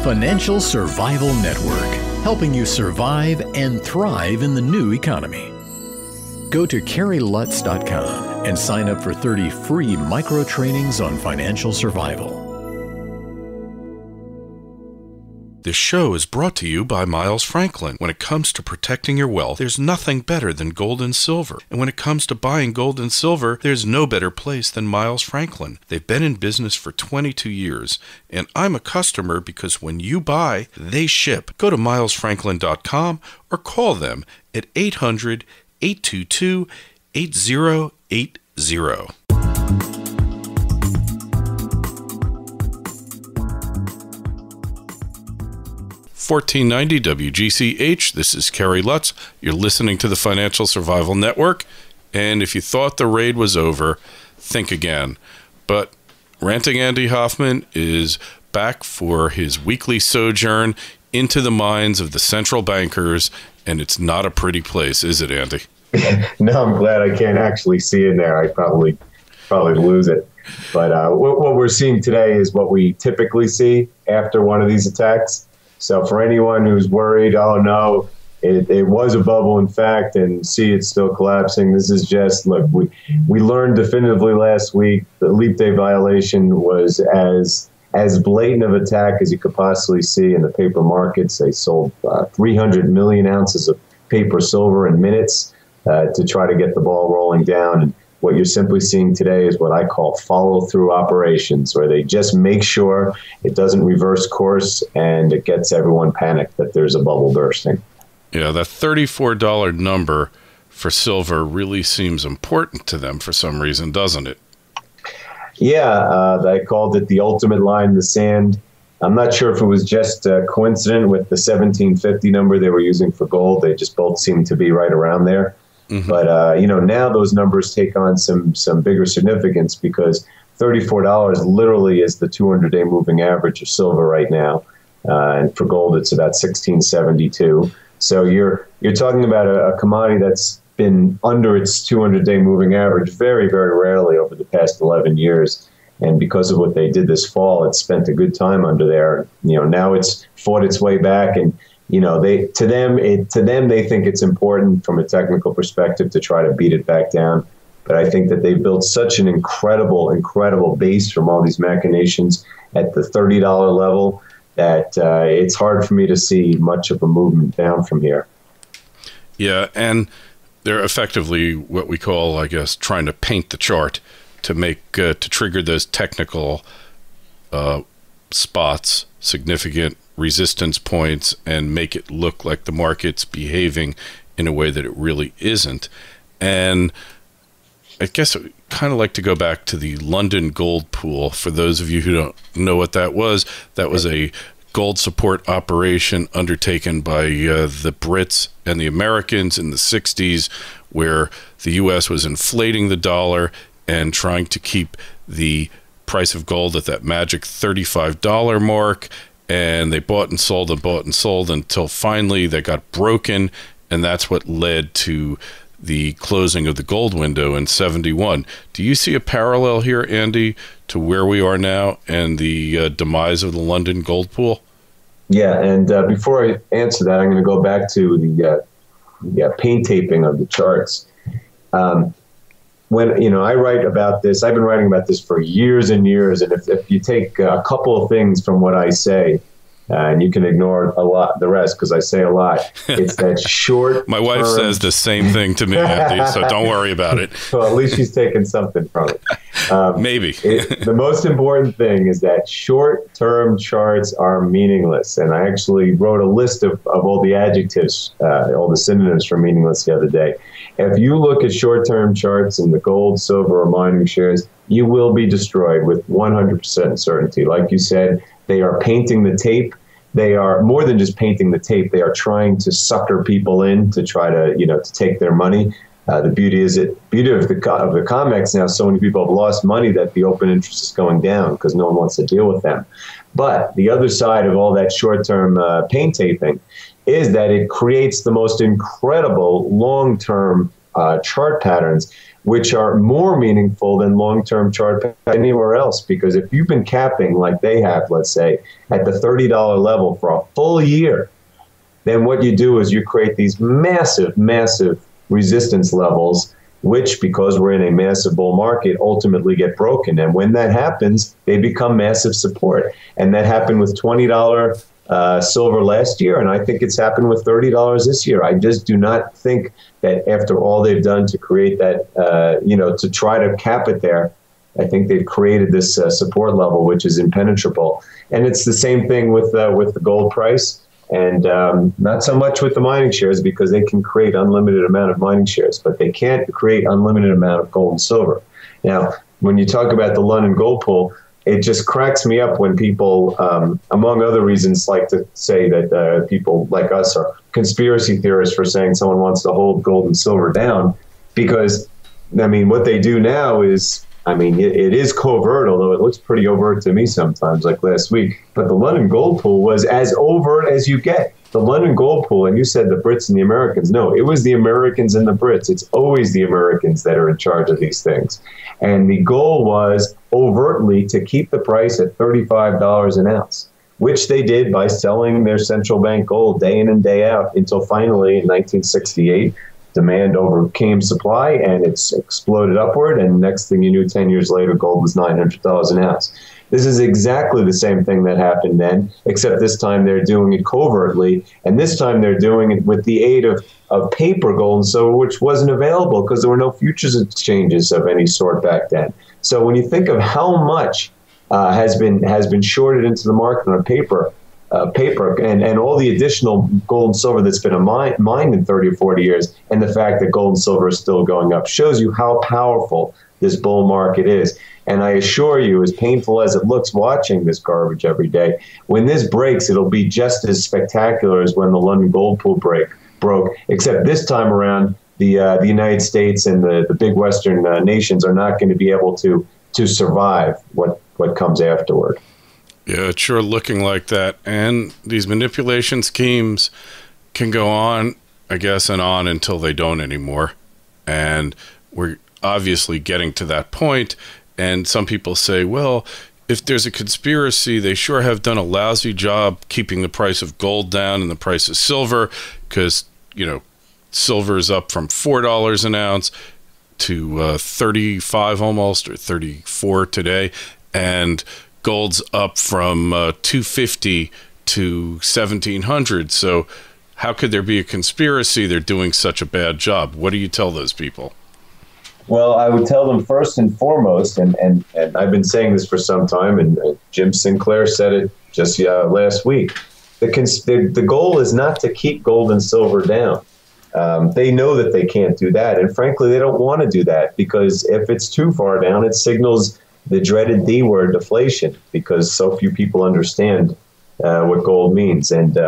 Financial Survival Network, helping you survive and thrive in the new economy. Go to carrylutz.com and sign up for 30 free micro trainings on financial survival. This show is brought to you by Miles Franklin. When it comes to protecting your wealth, there's nothing better than gold and silver. And when it comes to buying gold and silver, there's no better place than Miles Franklin. They've been in business for 22 years, and I'm a customer because when you buy, they ship. Go to milesfranklin.com or call them at 800-822-8080. 1490 WGCH. This is Kerry Lutz. You're listening to the Financial Survival Network. And if you thought the raid was over, think again. But Ranting Andy Hoffman is back for his weekly sojourn into the minds of the central bankers, and it's not a pretty place, is it, Andy? No, I'm glad I can't actually see in there. I probably lose it. But what we're seeing today is what we typically see after one of these attacks. So for anyone who's worried, oh no, it was a bubble in fact, and see it's still collapsing, this is just, look, we learned definitively last week the leap day violation was as blatant of attack as you could possibly see in the paper markets. They sold 300 million ounces of paper silver in minutes to try to get the ball rolling down. And what you're simply seeing today is what I call follow-through operations, where they just make sure it doesn't reverse course and it gets everyone panicked that there's a bubble bursting. Yeah, that $34 number for silver really seems important to them for some reason, doesn't it? Yeah, I called it the ultimate line in the sand. I'm not sure if it was just coincident with the 1750 number they were using for gold. They just both seem to be right around there. Mm-hmm. But, now those numbers take on some bigger significance because $34 literally is the 200-day moving average of silver right now. And for gold, it's about $16.72. So you're talking about a commodity that's been under its 200-day moving average very, very rarely over the past 11 years. And because of what they did this fall, it's spent a good time under there. Now it's fought its way back, and they think it's important from a technical perspective to try to beat it back down. But I think that they've built such an incredible base from all these machinations at the $30 level that it's hard for me to see much of a movement down from here. Yeah, and they're effectively what we call, I guess, trying to paint the chart to make to trigger those technical spots, significant resistance points, and make it look like the market's behaving in a way that it really isn't. And I guess I kind of like to go back to the London gold pool. For those of you who don't know what that was a gold support operation undertaken by the Brits and the Americans in the 60s, where the U.S. was inflating the dollar and trying to keep the price of gold at that magic $35 mark. And they bought and sold until finally they got broken. And that's what led to the closing of the gold window in 71. Do you see a parallel here, Andy, to where we are now and the demise of the London gold pool? Yeah, and before I answer that, I'm going to go back to the paint taping of the charts. When I write about this, I've been writing about this for years and years. And if you take a couple of things from what I say, and you can ignore the rest because I say a lot, it's that short. My wife says the same thing to me, Andy, so don't worry about it. Well, at least she's taking something from it. Maybe. The most important thing is that short-term charts are meaningless. And I actually wrote a list of all the adjectives, all the synonyms for meaningless the other day. If you look at short-term charts in the gold, silver, or mining shares, you will be destroyed with 100% certainty. Like you said, they are painting the tape. They are more than just painting the tape. They are trying to sucker people in to try to, to take their money. The beauty of the COMEX now, so many people have lost money that the open interest is going down because no one wants to deal with them. But the other side of all that short-term paint taping is that it creates the most incredible long-term chart patterns which are more meaningful than long-term chart anywhere else. Because if you've been capping like they have, let's say, at the $30 level for a full year, then what you do is you create these massive, massive resistance levels, which, because we're in a massive bull market, ultimately get broken. And when that happens, they become massive support. And that happened with $20 silver last year, and I think it's happened with $30 this year. I just do not think that after all they've done to create that, to try to cap it there, I think they've created this support level, which is impenetrable. And it's the same thing with the gold price. And not so much with the mining shares, because they can create unlimited amount of mining shares, but they can't create unlimited amount of gold and silver. Now, when you talk about the London Gold Pool, it just cracks me up when people, among other reasons, like to say that people like us are conspiracy theorists for saying someone wants to hold gold and silver down. Because, I mean, what they do now is, I mean, it is covert, although it looks pretty overt to me sometimes, like last week. But the London Gold Pool was as overt as you get. The London Gold Pool, and you said the Brits and the Americans. No, it was the Americans and the Brits. It's always the Americans that are in charge of these things. And the goal was overtly to keep the price at $35 an ounce, which they did by selling their central bank gold day in and day out until finally in 1968, demand overcame supply and it's exploded upward. And next thing you knew, 10 years later, gold was $900 an ounce. This is exactly the same thing that happened then, except this time they're doing it covertly. And this time they're doing it with the aid of paper gold and silver, which wasn't available because there were no futures exchanges of any sort back then. So when you think of how much has been shorted into the market on paper and all the additional gold and silver that's been mined in 30 or 40 years, and the fact that gold and silver is still going up, shows you how powerful this bull market is. And I assure you, as painful as it looks watching this garbage every day, when this breaks, it'll be just as spectacular as when the London Gold Pool broke, except this time around, the United States and the big Western nations are not going to be able to survive what comes afterward. Yeah, it's sure looking like that. And these manipulation schemes can go on, I guess, and on until they don't anymore. And we're obviously getting to that point. And some people say, well, if there's a conspiracy, they sure have done a lousy job keeping the price of gold down and the price of silver, because, silver is up from $4 an ounce to 35 almost, or 34 today. And gold's up from 250 to 1700. So how could there be a conspiracy? They're doing such a bad job. What do you tell those people? Well, I would tell them first and foremost, and I've been saying this for some time, and Jim Sinclair said it just last week. The goal is not to keep gold and silver down. They know that they can't do that, and frankly, they don't want to do that, because if it's too far down, it signals the dreaded D word, deflation, because so few people understand what gold means. And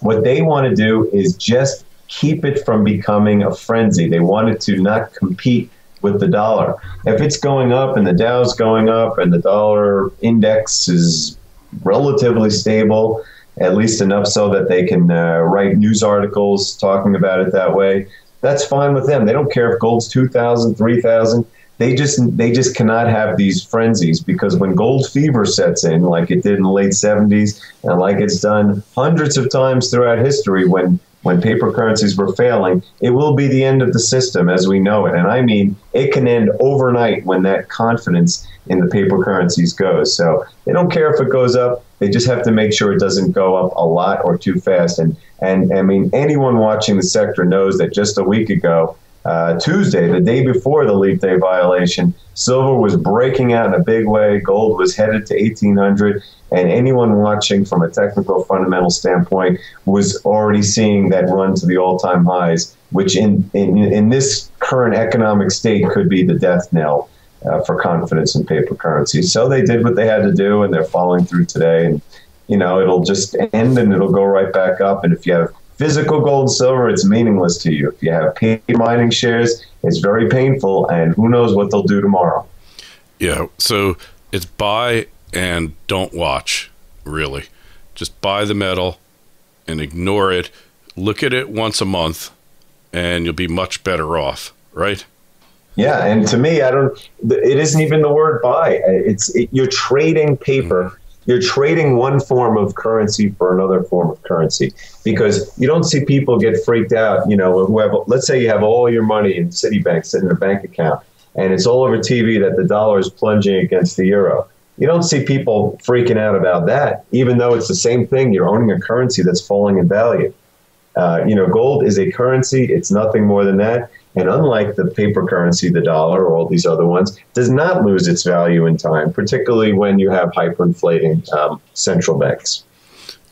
what they want to do is just keep it from becoming a frenzy. They want it to not compete with the dollar. If it's going up and the Dow's going up and the dollar index is relatively stable, at least enough so that they can write news articles talking about it that way, that's fine with them. They don't care if gold's 2,000, 3,000. They just cannot have these frenzies, because when gold fever sets in, like it did in the late 70s, and like it's done hundreds of times throughout history when paper currencies were failing, it will be the end of the system as we know it. And I mean, it can end overnight when that confidence in the paper currencies goes. So they don't care if it goes up. They just have to make sure it doesn't go up a lot or too fast. And I mean, anyone watching the sector knows that just a week ago, Tuesday, the day before the leap day violation, silver was breaking out in a big way. Gold was headed to 1,800. And anyone watching from a technical fundamental standpoint was already seeing that run to the all-time highs, which in this current economic state could be the death knell for confidence in paper currency. So they did what they had to do, and they're following through today. And, it'll just end and it'll go right back up. And if you have physical gold and silver, it's meaningless to you. If you have paper mining shares, it's very painful, and who knows what they'll do tomorrow. Yeah, so it's buy and don't watch, really. Just buy the metal and ignore it. Look at it once a month, and you'll be much better off, right? Yeah, and to me, it isn't even the word buy. You're trading paper. You're trading one form of currency for another form of currency, because you don't see people get freaked out. Let's say you have all your money in Citibank sitting in a bank account, and it's all over TV that the dollar is plunging against the euro. You don't see people freaking out about that, even though it's the same thing. You're owning a currency that's falling in value. Gold is a currency. It's nothing more than that. And unlike the paper currency, the dollar, or all these other ones, does not lose its value in time, particularly when you have hyperinflating central banks.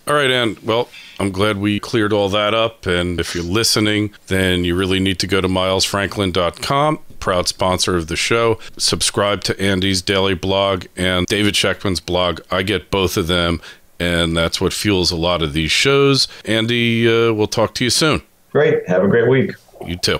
All right, Ann. Well, I'm glad we cleared all that up. And if you're listening, then you really need to go to milesfranklin.com, proud sponsor of the show. Subscribe to Andy's daily blog and David Sheckman's blog. I get both of them, and that's what fuels a lot of these shows. Andy, we'll talk to you soon. Great. Have a great week. You too.